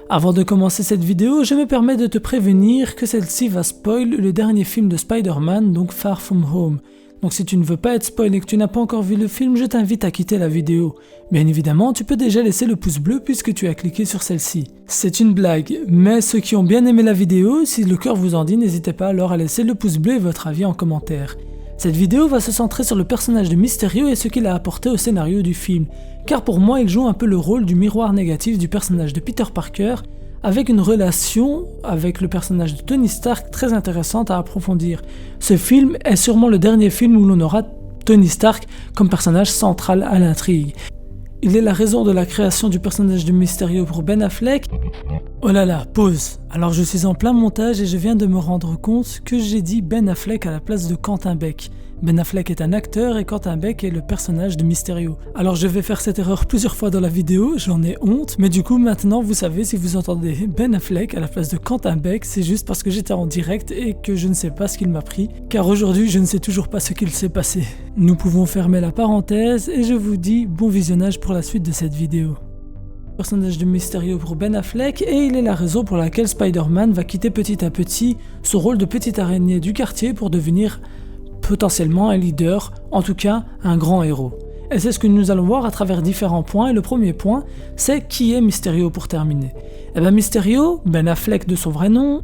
Avant de commencer cette vidéo, je me permets de te prévenir que celle-ci va spoil le dernier film de Spider-Man, donc Far From Home. Donc si tu ne veux pas être spoilé et que tu n'as pas encore vu le film, je t'invite à quitter la vidéo. Bien évidemment, tu peux déjà laisser le pouce bleu puisque tu as cliqué sur celle-ci. C'est une blague, mais ceux qui ont bien aimé la vidéo, si le cœur vous en dit, n'hésitez pas alors à laisser le pouce bleu et votre avis en commentaire. Cette vidéo va se centrer sur le personnage de Mysterio et ce qu'il a apporté au scénario du film, car pour moi il joue un peu le rôle du miroir négatif du personnage de Peter Parker, avec une relation avec le personnage de Tony Stark très intéressante à approfondir. Ce film est sûrement le dernier film où l'on aura Tony Stark comme personnage central à l'intrigue. Il est la raison de la création du personnage de Mysterio pour Ben Affleck. Oh là là, pause. Alors je suis en plein montage et je viens de me rendre compte que j'ai dit Ben Affleck à la place de Quentin Beck. Ben Affleck est un acteur et Quentin Beck est le personnage de Mysterio. Alors je vais faire cette erreur plusieurs fois dans la vidéo, j'en ai honte, mais du coup maintenant vous savez, si vous entendez Ben Affleck à la place de Quentin Beck, c'est juste parce que j'étais en direct et que je ne sais pas ce qu'il m'a pris, car aujourd'hui je ne sais toujours pas ce qu'il s'est passé. Nous pouvons fermer la parenthèse et je vous dis bon visionnage pour la suite de cette vidéo. Personnage de Mysterio pour Ben Affleck, et il est la raison pour laquelle Spider-Man va quitter petit à petit son rôle de petite araignée du quartier pour devenir potentiellement un leader, en tout cas un grand héros. Et c'est ce que nous allons voir à travers différents points, et le premier point, c'est qui est Mysterio pour terminer. Et bien Mysterio, Ben Affleck de son vrai nom,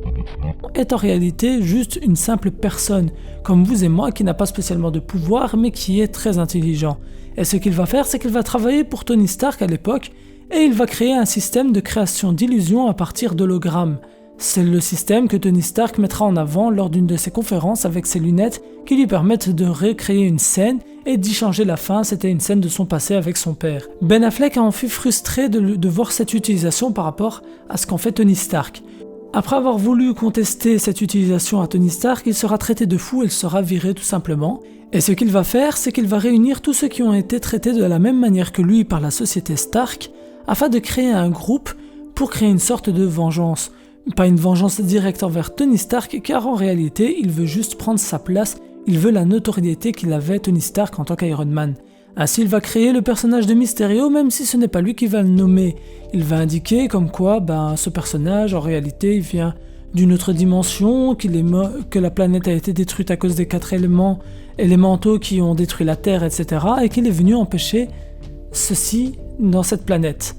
est en réalité juste une simple personne, comme vous et moi, qui n'a pas spécialement de pouvoir, mais qui est très intelligent. Et ce qu'il va faire, c'est qu'il va travailler pour Tony Stark à l'époque, et il va créer un système de création d'illusions à partir d'hologrammes. C'est le système que Tony Stark mettra en avant lors d'une de ses conférences avec ses lunettes qui lui permettent de recréer une scène et d'y changer la fin, c'était une scène de son passé avec son père. Ben Affleck en fut frustré de voir cette utilisation par rapport à ce qu'en fait Tony Stark. Après avoir voulu contester cette utilisation à Tony Stark, il sera traité de fou et il sera viré tout simplement. Et ce qu'il va faire, c'est qu'il va réunir tous ceux qui ont été traités de la même manière que lui par la société Stark, afin de créer un groupe pour créer une sorte de vengeance. Pas une vengeance directe envers Tony Stark, car en réalité, il veut juste prendre sa place, il veut la notoriété qu'il avait Tony Stark en tant qu'Iron Man. Ainsi, il va créer le personnage de Mysterio, même si ce n'est pas lui qui va le nommer. Il va indiquer comme quoi, ce personnage, en réalité, il vient d'une autre dimension, que la planète a été détruite à cause des 4 élémentaux qui ont détruit la Terre, etc., et qu'il est venu empêcher ceci dans cette planète.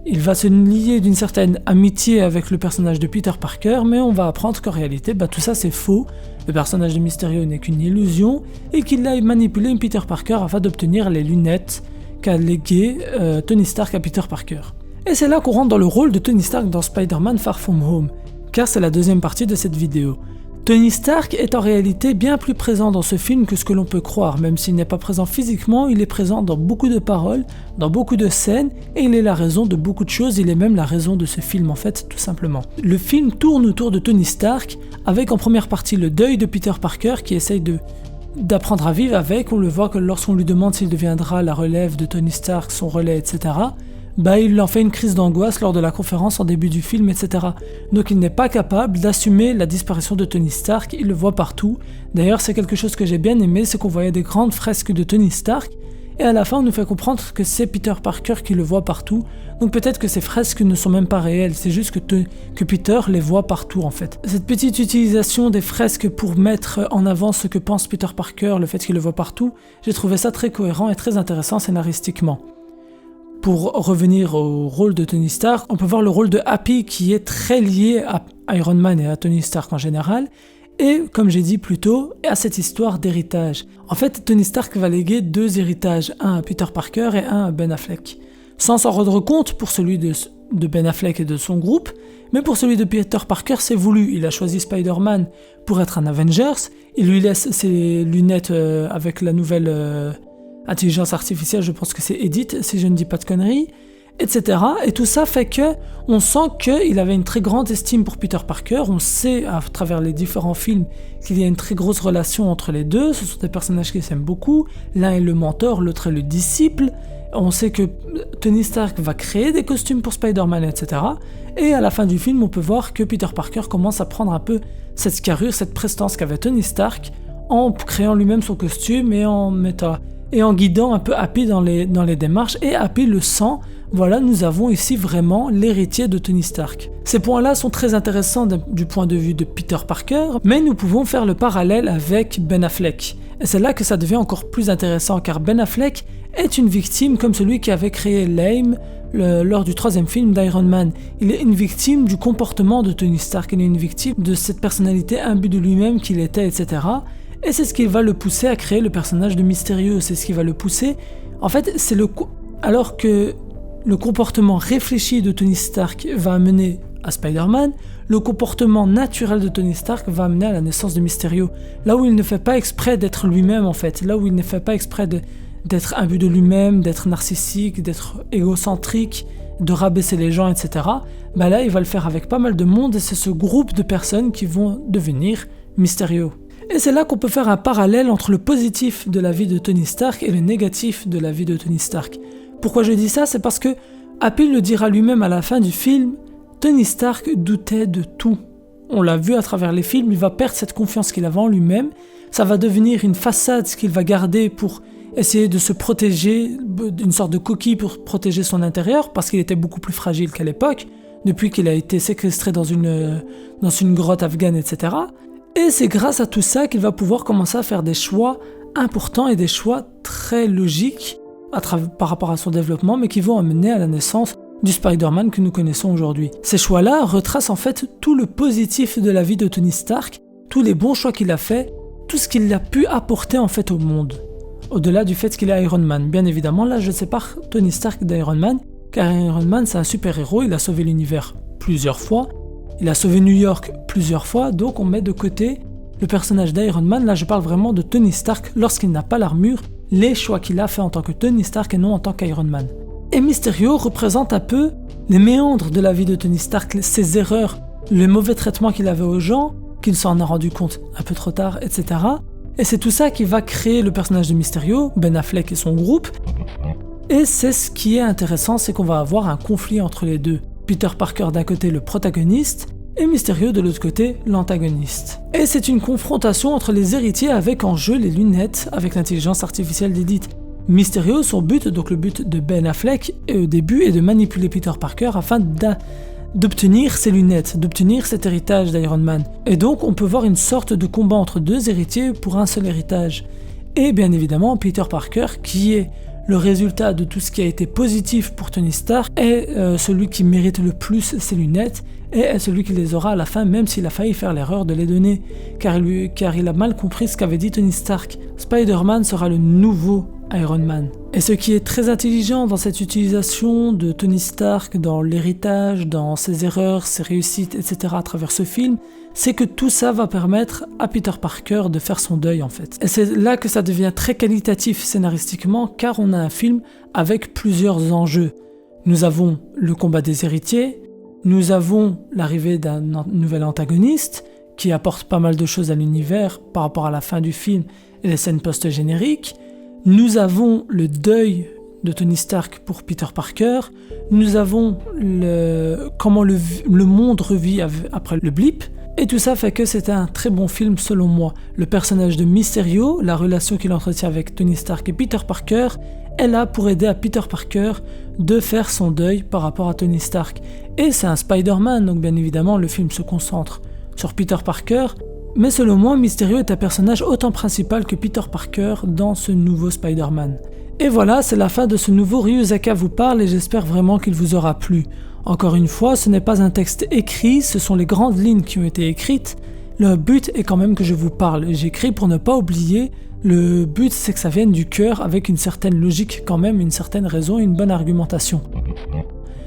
Il va se lier d'une certaine amitié avec le personnage de Peter Parker, mais on va apprendre qu'en réalité, tout ça c'est faux. Le personnage de Mysterio n'est qu'une illusion et qu'il a manipulé Peter Parker afin d'obtenir les lunettes qu'a légué Tony Stark à Peter Parker. Et c'est là qu'on rentre dans le rôle de Tony Stark dans Spider-Man Far From Home, car c'est la deuxième partie de cette vidéo. Tony Stark est en réalité bien plus présent dans ce film que ce que l'on peut croire, même s'il n'est pas présent physiquement, il est présent dans beaucoup de paroles, dans beaucoup de scènes, et il est la raison de beaucoup de choses, il est même la raison de ce film en fait, tout simplement. Le film tourne autour de Tony Stark, avec en première partie le deuil de Peter Parker qui essaye d'apprendre à vivre avec, on le voit que lorsqu'on lui demande s'il deviendra la relève de Tony Stark, son relais, etc., il en fait une crise d'angoisse lors de la conférence en début du film, etc. Donc il n'est pas capable d'assumer la disparition de Tony Stark, il le voit partout. D'ailleurs c'est quelque chose que j'ai bien aimé, c'est qu'on voyait des grandes fresques de Tony Stark, et à la fin on nous fait comprendre que c'est Peter Parker qui le voit partout. Donc peut-être que ces fresques ne sont même pas réelles, c'est juste que Peter les voit partout en fait. Cette petite utilisation des fresques pour mettre en avant ce que pense Peter Parker, le fait qu'il le voit partout, j'ai trouvé ça très cohérent et très intéressant scénaristiquement. Pour revenir au rôle de Tony Stark, on peut voir le rôle de Happy qui est très lié à Iron Man et à Tony Stark en général, et comme j'ai dit plus tôt, à cette histoire d'héritage. En fait, Tony Stark va léguer 2 héritages, un à Peter Parker et un à Ben Affleck. Sans s'en rendre compte pour celui de Ben Affleck et de son groupe, mais pour celui de Peter Parker c'est voulu, il a choisi Spider-Man pour être un Avengers, il lui laisse ses lunettes avec la nouvelle intelligence artificielle, je pense que c'est Edith, si je ne dis pas de conneries, etc. Et tout ça fait que on sent qu'il avait une très grande estime pour Peter Parker, on sait à travers les différents films qu'il y a une très grosse relation entre les deux, ce sont des personnages qui s'aiment beaucoup, l'un est le mentor, l'autre est le disciple, on sait que Tony Stark va créer des costumes pour Spider-Man, etc. Et à la fin du film, on peut voir que Peter Parker commence à prendre un peu cette carrure, cette prestance qu'avait Tony Stark, en créant lui-même son costume et en guidant un peu Happy dans les démarches, et Happy le sent voilà, nous avons ici vraiment l'héritier de Tony Stark. Ces points-là sont très intéressants du point de vue de Peter Parker, mais nous pouvons faire le parallèle avec Ben Affleck. Et c'est là que ça devient encore plus intéressant, car Ben Affleck est une victime comme celui qui avait créé l'AIM lors du 3e film d'Iron Man. Il est une victime du comportement de Tony Stark, il est une victime de cette personnalité imbue de lui-même qu'il était, etc. Et c'est ce qui va le pousser à créer le personnage de Mysterio, c'est ce qui va le pousser. En fait, alors que le comportement réfléchi de Tony Stark va amener à Spider-Man, le comportement naturel de Tony Stark va amener à la naissance de Mysterio. Là où il ne fait pas exprès d'être lui-même en fait, là où il ne fait pas exprès d'être imbu de lui-même, d'être narcissique, d'être égocentrique, de rabaisser les gens, etc. Bah là, il va le faire avec pas mal de monde et c'est ce groupe de personnes qui vont devenir Mysterio. Et c'est là qu'on peut faire un parallèle entre le positif de la vie de Tony Stark et le négatif de la vie de Tony Stark. Pourquoi je dis ça? C'est parce que Happy le dira lui-même à la fin du film, Tony Stark doutait de tout. On l'a vu à travers les films, il va perdre cette confiance qu'il avait en lui-même, ça va devenir une façade qu'il va garder pour essayer de se protéger, d'une sorte de coquille pour protéger son intérieur, parce qu'il était beaucoup plus fragile qu'à l'époque, depuis qu'il a été séquestré dans une grotte afghane, etc. Et c'est grâce à tout ça qu'il va pouvoir commencer à faire des choix importants et des choix très logiques par rapport à son développement, mais qui vont amener à la naissance du Spider-Man que nous connaissons aujourd'hui. Ces choix-là retracent en fait tout le positif de la vie de Tony Stark, tous les bons choix qu'il a fait, tout ce qu'il a pu apporter en fait au monde. Au-delà du fait qu'il est Iron Man. Bien évidemment, là je sépare Tony Stark d'Iron Man, car Iron Man c'est un super-héros, il a sauvé l'univers plusieurs fois, il a sauvé New York plusieurs fois, donc on met de côté le personnage d'Iron Man. Là je parle vraiment de Tony Stark lorsqu'il n'a pas l'armure, les choix qu'il a fait en tant que Tony Stark et non en tant qu'Iron Man. Et Mysterio représente un peu les méandres de la vie de Tony Stark, ses erreurs, le mauvais traitement qu'il avait aux gens, qu'il s'en a rendu compte un peu trop tard, etc. Et c'est tout ça qui va créer le personnage de Mysterio, Ben Affleck et son groupe. Et c'est ce qui est intéressant, c'est qu'on va avoir un conflit entre les deux. Peter Parker d'un côté le protagoniste, et Mysterio de l'autre côté l'antagoniste. Et c'est une confrontation entre les héritiers avec en jeu les lunettes, avec l'intelligence artificielle d'Edith. Mysterio, son but, donc le but de Ben Affleck au début, est de manipuler Peter Parker afin d'obtenir ses lunettes, d'obtenir cet héritage d'Iron Man. Et donc on peut voir une sorte de combat entre deux héritiers pour un seul héritage. Et bien évidemment Peter Parker, qui est le résultat de tout ce qui a été positif pour Tony Stark, est celui qui mérite le plus ses lunettes, et est celui qui les aura à la fin, même s'il a failli faire l'erreur de les donner, car il a mal compris ce qu'avait dit Tony Stark. Spider-Man sera le nouveau Iron Man. Et ce qui est très intelligent dans cette utilisation de Tony Stark, dans l'héritage, dans ses erreurs, ses réussites, etc. à travers ce film, c'est que tout ça va permettre à Peter Parker de faire son deuil en fait. Et c'est là que ça devient très qualitatif scénaristiquement, car on a un film avec plusieurs enjeux. Nous avons le combat des héritiers, nous avons l'arrivée d'un nouvel antagoniste, qui apporte pas mal de choses à l'univers par rapport à la fin du film et les scènes post-génériques. Nous avons le deuil de Tony Stark pour Peter Parker. Nous avons comment le monde revit après le blip. Et tout ça fait que c'est un très bon film selon moi. Le personnage de Mysterio, la relation qu'il entretient avec Tony Stark et Peter Parker, est là pour aider à Peter Parker de faire son deuil par rapport à Tony Stark. Et c'est un Spider-Man, donc bien évidemment le film se concentre sur Peter Parker. Mais selon moi, Mysterio est un personnage autant principal que Peter Parker dans ce nouveau Spider-Man. Et voilà, c'est la fin de ce nouveau Ryuzaka vous parle et j'espère vraiment qu'il vous aura plu. Encore une fois, ce n'est pas un texte écrit, ce sont les grandes lignes qui ont été écrites. Le but est quand même que je vous parle. J'écris pour ne pas oublier. Le but, c'est que ça vienne du cœur avec une certaine logique quand même, une certaine raison et une bonne argumentation.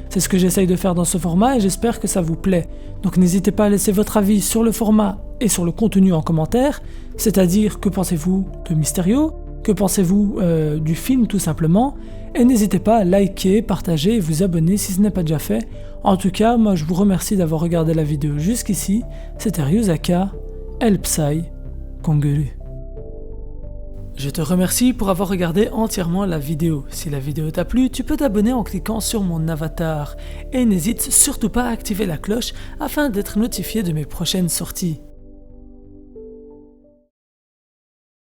C'est ce que j'essaye de faire dans ce format et j'espère que ça vous plaît. Donc n'hésitez pas à laisser votre avis sur le format et sur le contenu en commentaire, c'est-à-dire que pensez-vous de Mysterio, que pensez-vous du film tout simplement, et n'hésitez pas à liker, partager et vous abonner si ce n'est pas déjà fait. En tout cas, moi je vous remercie d'avoir regardé la vidéo jusqu'ici, c'était Ryuzaka, El Psy, Konguru. Je te remercie pour avoir regardé entièrement la vidéo. Si la vidéo t'a plu, tu peux t'abonner en cliquant sur mon avatar. Et n'hésite surtout pas à activer la cloche afin d'être notifié de mes prochaines sorties.